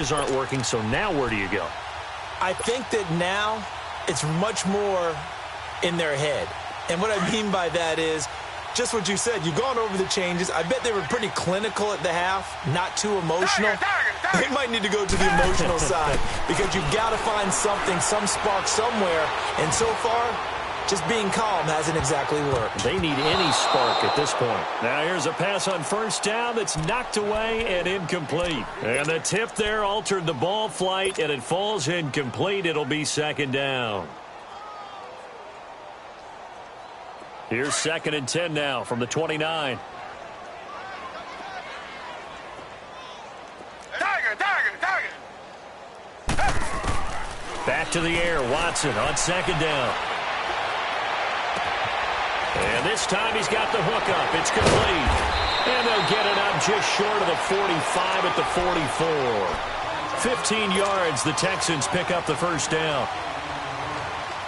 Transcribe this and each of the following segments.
things aren't working, so now where do you go? I think that now it's much more in their head. And what I mean by that is just what you said. You've gone over the changes. I bet they were pretty clinical at the half, not too emotional. They might need to go to the emotional side because you've got to find something, some spark somewhere. And so far, just being calm hasn't exactly worked. They need any spark at this point. Now here's a pass on first down that's knocked away and incomplete. And the tip there altered the ball flight, and it falls incomplete. It'll be second down. Here's 2nd and 10 now from the 29. Back to the air, Watson on 2nd down. And this time he's got the hook up. It's complete. And they'll get it up just short of the 45 at the 44. 15 yards, the Texans pick up the first down.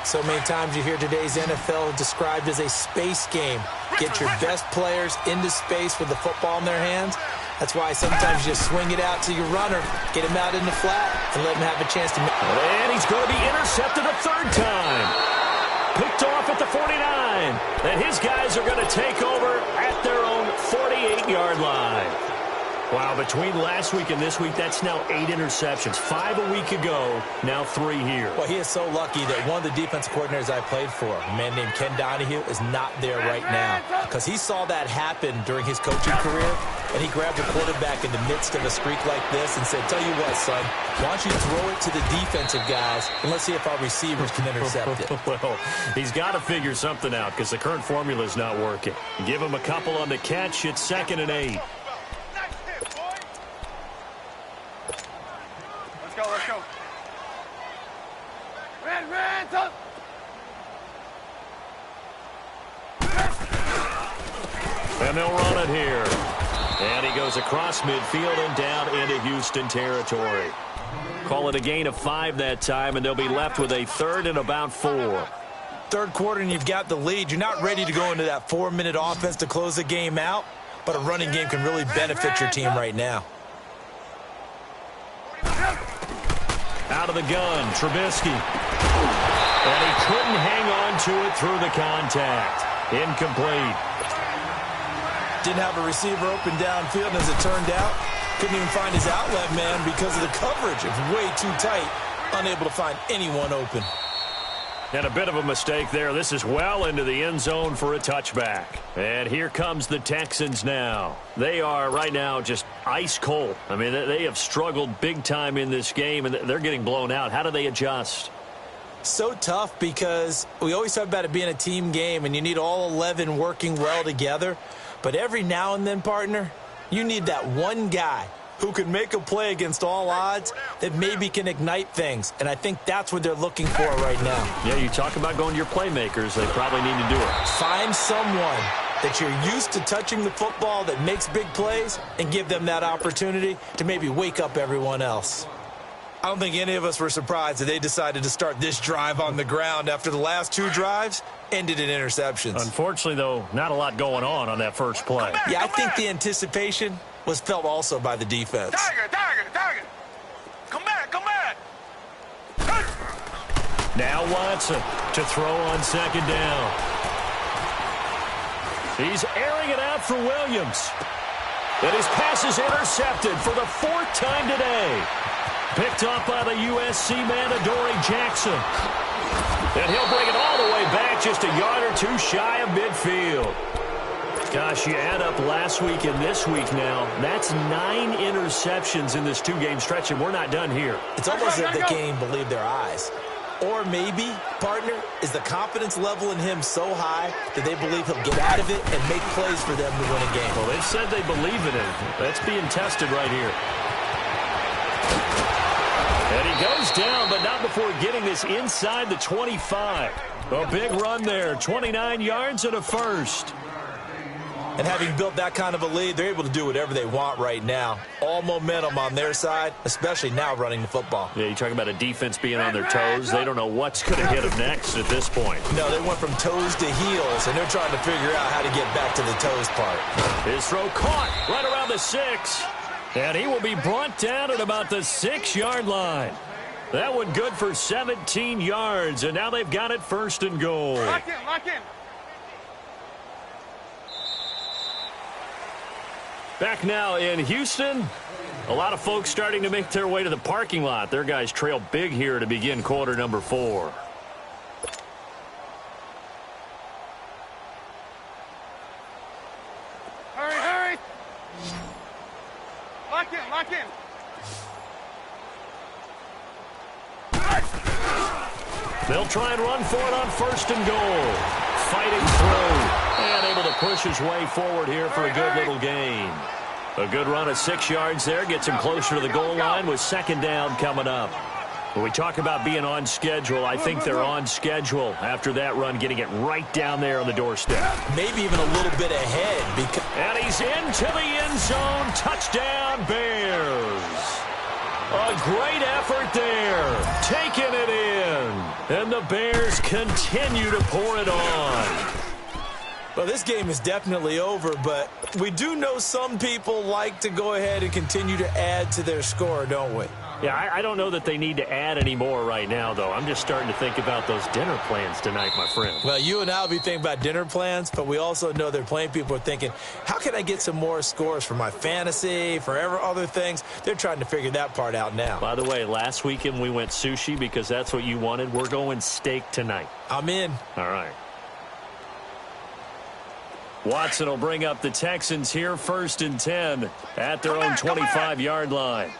So many times you hear today's NFL described as a space game. Get your best players into space with the football in their hands. That's why sometimes you just swing it out to your runner, get him out in the flat, and let him have a chance to make it. And he's going to be intercepted a third time. Picked off at the 49. And his guys are going to take over at their own 48-yard line. Wow, between last week and this week, that's now 8 interceptions. 5 a week ago, now 3 here. Well, he is so lucky that one of the defensive coordinators I played for, a man named Ken Donahue, is not there right now. Because he saw that happen during his coaching career, and he grabbed a quarterback in the midst of a streak like this and said, tell you what, son, why don't you throw it to the defensive guys, and let's see if our receivers can intercept it. Well, he's got to figure something out because the current formula is not working. Give him a couple on the catch. It's 2nd and 8. Let's go. Red, up. And they'll run it here. And he goes across midfield and down into Houston territory. Call it a gain of 5 that time, and they'll be left with a 3rd and about 4. Third quarter, and you've got the lead. You're not ready to go into that 4-minute offense to close the game out, but a running game can really benefit your team right now. Out of the gun, Trubisky. And he couldn't hang on to it through the contact. Incomplete. Didn't have a receiver open downfield, and as it turned out, couldn't even find his outlet man because of the coverage. It was way too tight, unable to find anyone open. And a bit of a mistake there. This is well into the end zone for a touchback. And here comes the Texans now. They are right now just ice cold. I mean, they have struggled big time in this game, and they're getting blown out. How do they adjust? So tough because we always talk about it being a team game, and you need all 11 working well together. But every now and then, partner, you need that one guy who can make a play against all odds that maybe can ignite things. And I think that's what they're looking for right now. Yeah, you talk about going to your playmakers. They probably need to do it. Find someone that you're used to touching the football that makes big plays and give them that opportunity to maybe wake up everyone else. I don't think any of us were surprised that they decided to start this drive on the ground after the last 2 drives ended in interceptions. Unfortunately, though, not a lot going on that first play. Yeah, I think the anticipation was felt also by the defense. Target. Come back. Now Watson to throw on 2nd down. He's airing it out for Williams. And his pass is intercepted for the 4th time today. Picked up by the USC man, Adoree Jackson. And he'll bring it all the way back just a yard or 2 shy of midfield. Gosh, you add up last week and this week now, that's 9 interceptions in this 2-game stretch, and we're not done here. It's almost as if they can't even believe their eyes. Or maybe, partner, is the confidence level in him so high that they believe he'll get out of it and make plays for them to win a game. Well, they've said they believe in him. That's being tested right here. And he goes down, but not before getting this inside the 25. A big run there, 29 yards and a first. And having built that kind of a lead, they're able to do whatever they want right now. All momentum on their side, especially now running the football. Yeah, you talk about a defense being on their toes. They don't know what's going to hit them next at this point. No, they went from toes to heels, and they're trying to figure out how to get back to the toes part. His throw caught right around the 6. And he will be brought down at about the 6-yard line. That one good for 17 yards, and now they've got it 1st and goal. Lock in, lock in. Back now in Houston. A lot of folks starting to make their way to the parking lot. Their guys trail big here to begin quarter number 4. Hurry, hurry. Lock in, lock in. They'll try and run for it on 1st and goal. Fighting through and able to push his way forward here for a good little gain. A good run of 6 yards there gets him closer to the goal line with 2nd down coming up. When we talk about being on schedule, I think they're on schedule after that run, getting it right down there on the doorstep. Maybe even a little bit ahead. And he's into the end zone. Touchdown, Bears. A great effort there. Taking it in. And the Bears continue to pour it on. Well, this game is definitely over, but we do know some people like to go ahead and continue to add to their score, don't we? Yeah, I don't know that they need to add any more right now, though. I'm just starting to think about those dinner plans tonight, my friend. Well, you and I will be thinking about dinner plans, but we also know they're playing people are thinking, how can I get some more scores for my fantasy, for other things? They're trying to figure that part out now. By the way, last weekend we went sushi because that's what you wanted. We're going steak tonight. I'm in. All right. Watson will bring up the Texans here 1st and 10 at their own 25-yard line.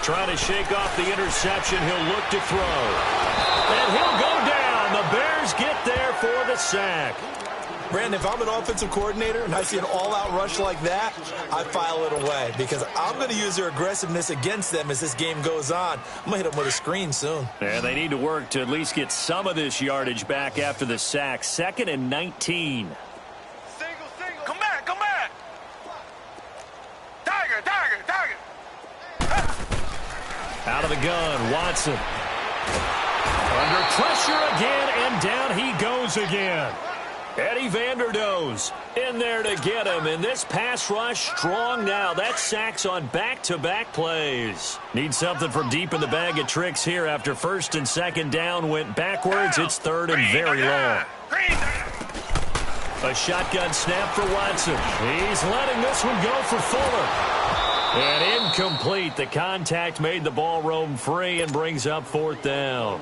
Trying to shake off the interception. He'll look to throw. And he'll go down. The Bears get there for the sack. Brandon, if I'm an offensive coordinator and I see an all-out rush like that, I file it away because I'm going to use their aggressiveness against them as this game goes on. I'm going to hit them with a screen soon. And they need to work to at least get some of this yardage back after the sack. 2nd and 19. Single. Come back, come back. Tiger. Out of the gun, Watson. Under pressure again, and down he goes again. Eddie Vanderdoes in there to get him, and this pass rush strong now. That sacks on back-to-back plays. Need something from deep in the bag of tricks here after 1st and 2nd down went backwards. It's 3rd and very long. A shotgun snap for Watson. He's letting this one go for Fuller. And incomplete. The contact made the ball roam free and brings up 4th down.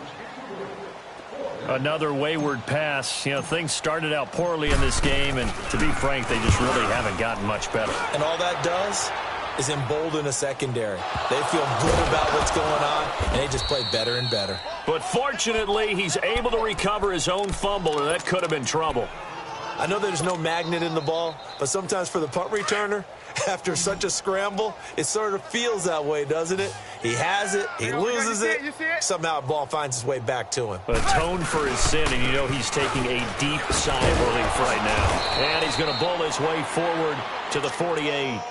Another wayward pass. You know, things started out poorly in this game, and to be frank, they just really haven't gotten much better. And all that does is embolden a secondary. They feel good about what's going on, and they just play better and better. But fortunately, he's able to recover his own fumble, or that could have been trouble. I know there's no magnet in the ball, but sometimes for the punt returner, after such a scramble, it sort of feels that way, doesn't it? He has it, he loses it, somehow the ball finds its way back to him. Atone for his sin, and you know he's taking a deep sigh of relief right now. And he's going to bull his way forward to the 48.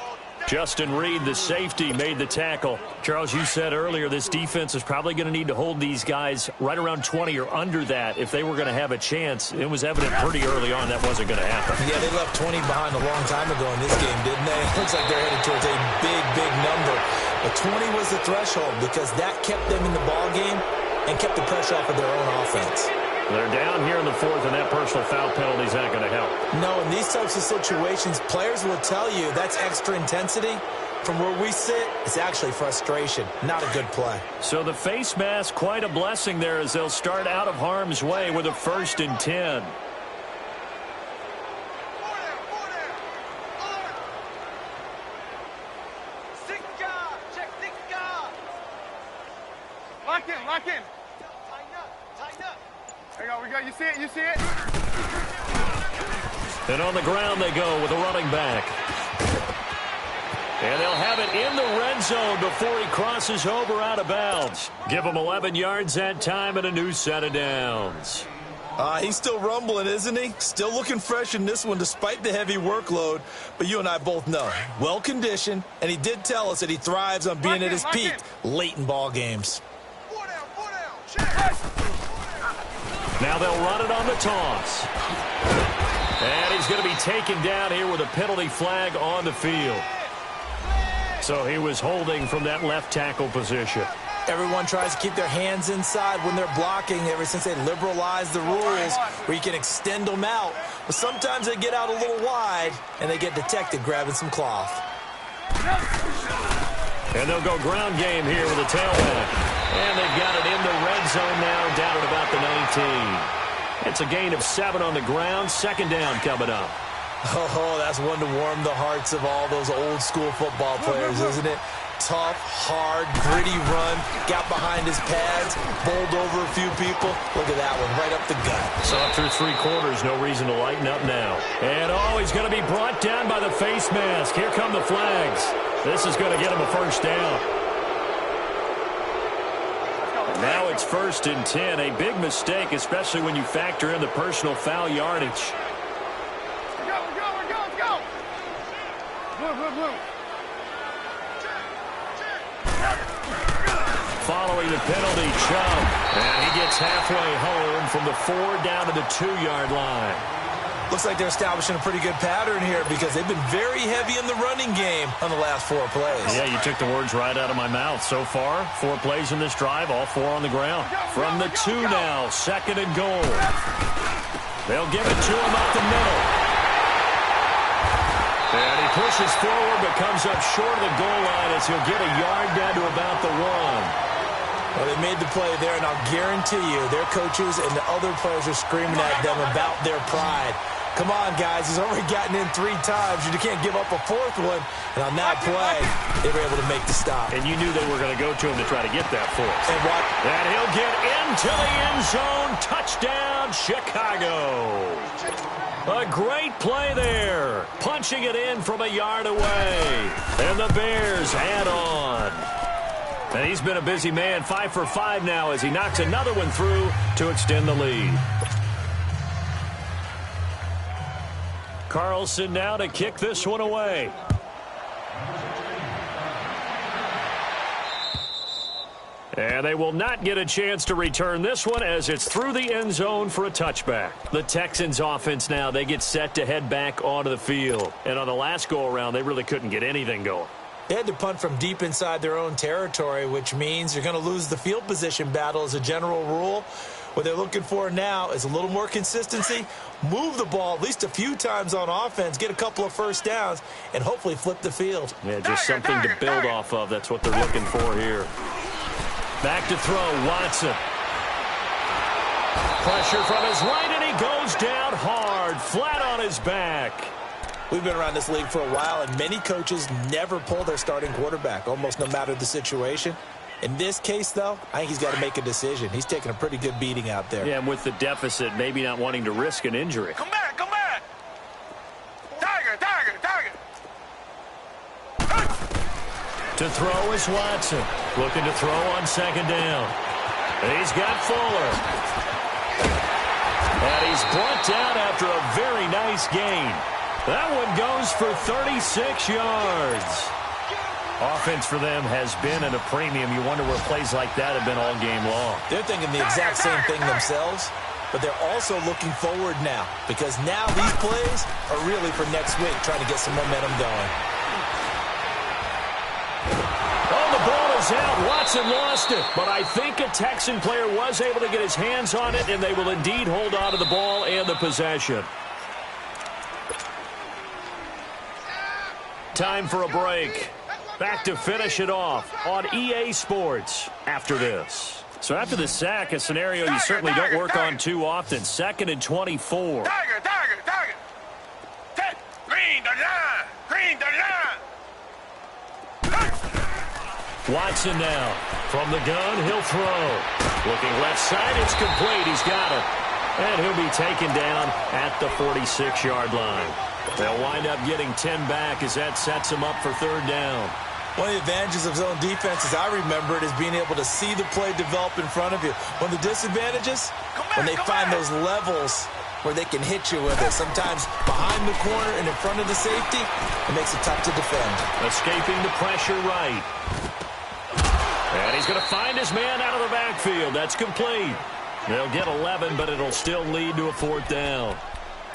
Justin Reed, the safety, made the tackle. Charles, you said earlier this defense is probably going to need to hold these guys right around 20 or under that if they were going to have a chance. It was evident pretty early on that wasn't going to happen. Yeah, they left 20 behind a long time ago in this game, didn't they? It looks like they're headed towards a big number. But 20 was the threshold because that kept them in the ball game and kept the pressure off of their own offense. They're down here in the 4th, and that personal foul penalty is not going to help. No, in these types of situations, players will tell you that's extra intensity. From where we sit, it's actually frustration, not a good play. So the face mask, quite a blessing there as they'll start out of harm's way with a 1st and 10. Lock in. Tighten up. There we go. You see it? And on the ground they go with a running back. And they'll have it in the red zone before he crosses over out of bounds. Give him 11 yards that time and a new set of downs. He's still rumbling, isn't he? Still looking fresh in this one despite the heavy workload. But you and I both know, well-conditioned, and he did tell us that he thrives on being at his peak late in ball games. Now they'll run it on the toss. And he's going to be taken down here with a penalty flag on the field. So he was holding from that left tackle position. Everyone tries to keep their hands inside when they're blocking ever since they liberalized the rules where you can extend them out. But sometimes they get out a little wide and they get detected grabbing some cloth. And they'll go ground game here with a tailback. And they've got it in the red zone now down at about the 19. It's a gain of 7 on the ground. Second down coming up. Oh, that's one to warm the hearts of all those old school football players, isn't it? Tough, hard, gritty run, got behind his pads, bowled over a few people. Look at that one, right up the gut. So up through 3 quarters, no reason to lighten up now. And he's going to be brought down by the face mask. Here come the flags. This is going to get him a first down. And now it's 1st and 10, a big mistake, especially when you factor in the personal foul yardage. Following the penalty, Chubb. And he gets halfway home from the 4 down to the 2-yard line. Looks like they're establishing a pretty good pattern here because they've been very heavy in the running game on the last 4 plays. Yeah, you took the words right out of my mouth. So far, 4 plays in this drive, all 4 on the ground. From the 2 now, 2nd and goal. They'll give it to him up the middle. And he pushes forward but comes up short of the goal line as he'll get a yard down to about the 1. Well, they made the play there, and I'll guarantee you their coaches and the other players are screaming at them about their pride. Come on, guys. He's already gotten in 3 times. You can't give up a 4th one. And on that play, they were able to make the stop. And you knew they were going to go to him to try to get that 4th. And what? And he'll get into the end zone. Touchdown, Chicago. A great play there. Punching it in from a yard away. And the Bears add on. And he's been a busy man, 5 for 5 now as he knocks another one through to extend the lead. Carlson now to kick this one away. And they will not get a chance to return this one as it's through the end zone for a touchback. The Texans offense now, they get set to head back onto the field. And on the last go-around, they really couldn't get anything going. They had to punt from deep inside their own territory, which means you're going to lose the field position battle as a general rule. What they're looking for now is a little more consistency, move the ball at least a few times on offense, get a couple of first downs, and hopefully flip the field. Yeah, just something to build off of. That's what they're looking for here. Back to throw, Watson. Pressure from his right, and he goes down hard, flat on his back. We've been around this league for a while, and many coaches never pull their starting quarterback, almost no matter the situation. In this case, though, I think he's got to make a decision. He's taking a pretty good beating out there. Yeah, and with the deficit, maybe not wanting to risk an injury. Come back, come back! Tiger, tiger, tiger! To throw is Watson. Looking to throw on 2nd down. And he's got Fuller. And he's brought down after a very nice gain. That one goes for 36 yards. Offense for them has been at a premium. You wonder where plays like that have been all game long. They're thinking the exact same thing themselves, but they're also looking forward now because now these plays are really for next week, trying to get some momentum going. Oh, the ball is out. Watson lost it, but I think a Texan player was able to get his hands on it, and they will indeed hold on to the ball and the possession. Time for a break. Back to finish it off on EA Sports after this. So after the sack, a scenario you certainly don't work on too often. 2nd and 24. Tiger, tiger, tiger! Take! Green the line! Green the line! Watson now. From the gun, he'll throw. Looking left side, it's complete. He's got it. And he'll be taken down at the 46-yard line. They'll wind up getting 10 back as that sets them up for 3rd down. One of the advantages of zone defense, as I remember it, is being able to see the play develop in front of you. One of the disadvantages, when they find those levels where they can hit you with it, sometimes behind the corner and in front of the safety, it makes it tough to defend. Escaping the pressure right. And he's going to find his man out of the backfield. That's complete. They'll get 11, but it'll still lead to a 4th down.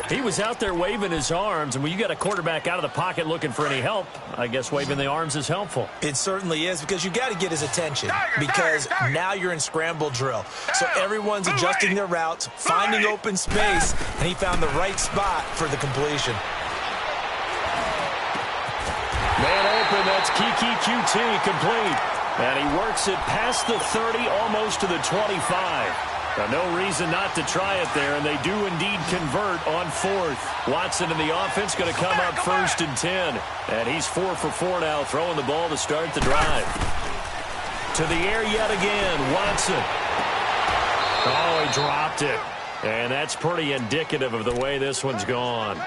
He was out there waving his arms, and when you got a quarterback out of the pocket looking for any help, I guess waving the arms is helpful. It certainly is, because you got to get his attention, because now you're in scramble drill. So everyone's adjusting their routes, finding open space, and he found the right spot for the completion. Man open, that's Kiki QT complete. And he works it past the 30, almost to the 25. No reason not to try it there, and they do indeed convert on 4th. Watson in the offense going to come up 1st and 10. And he's 4 for 4 now, throwing the ball to start the drive. To the air yet again, Watson. Oh, he dropped it. And that's pretty indicative of the way this one's gone.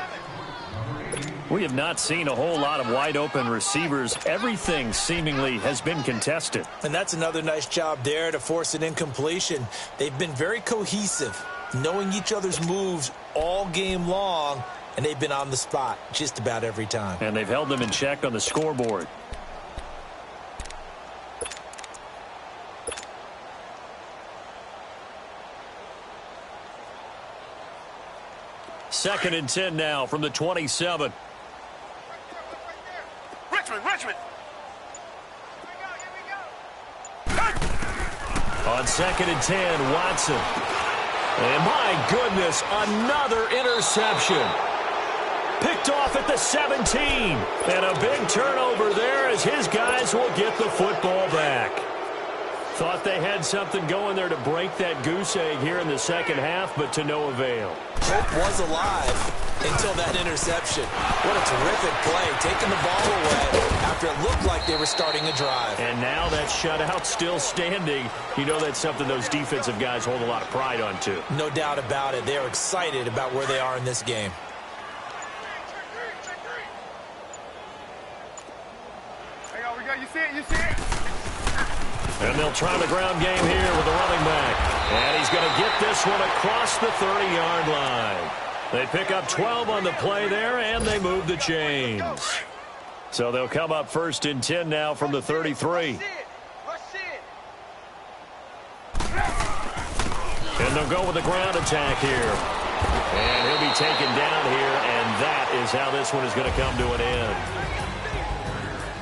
We have not seen a whole lot of wide-open receivers. Everything seemingly has been contested. And that's another nice job there to force an incompletion. They've been very cohesive, knowing each other's moves all game long, and they've been on the spot just about every time. And they've held them in check on the scoreboard. Second and 10 now from the 27. Richmond. On 2nd and 10, Watson. And my goodness, another interception. Picked off at the 17. And a big turnover there as his guys will get the football back. Thought they had something going there to break that goose egg here in the second half, but to no avail. Hope was alive until that interception. What a terrific play, taking the ball away after it looked like they were starting a drive. And now that shutout still standing. You know that's something those defensive guys hold a lot of pride on, too. No doubt about it. They're excited about where they are in this game. Hang on, we got you see it. And they'll try the ground game here with the running back. And he's going to get this one across the 30-yard line. They pick up 12 on the play there, and they move the chains. So they'll come up 1st and 10 now from the 33. And they'll go with the ground attack here. And he'll be taken down here, and that is how this one is going to come to an end.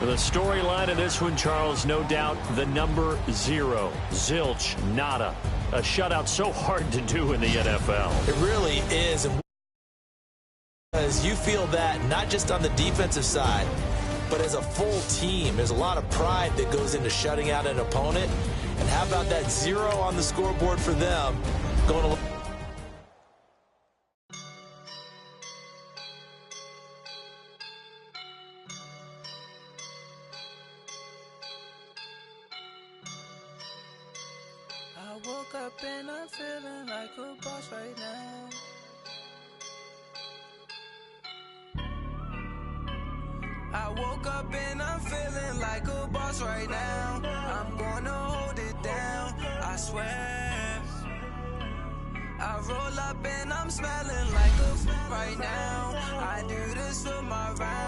The storyline of this one, Charles, no doubt the number 0. Zilch, nada. A shutout so hard to do in the NFL. It really is. Because you feel that not just on the defensive side, but as a full team. There's a lot of pride that goes into shutting out an opponent. And how about that 0 on the scoreboard for them? Going to I woke up and I'm feeling like a boss right now. I woke up and I'm feeling like a boss right now. I'm gonna hold it down, I swear. I roll up and I'm smelling like a right now. I do this for my ride.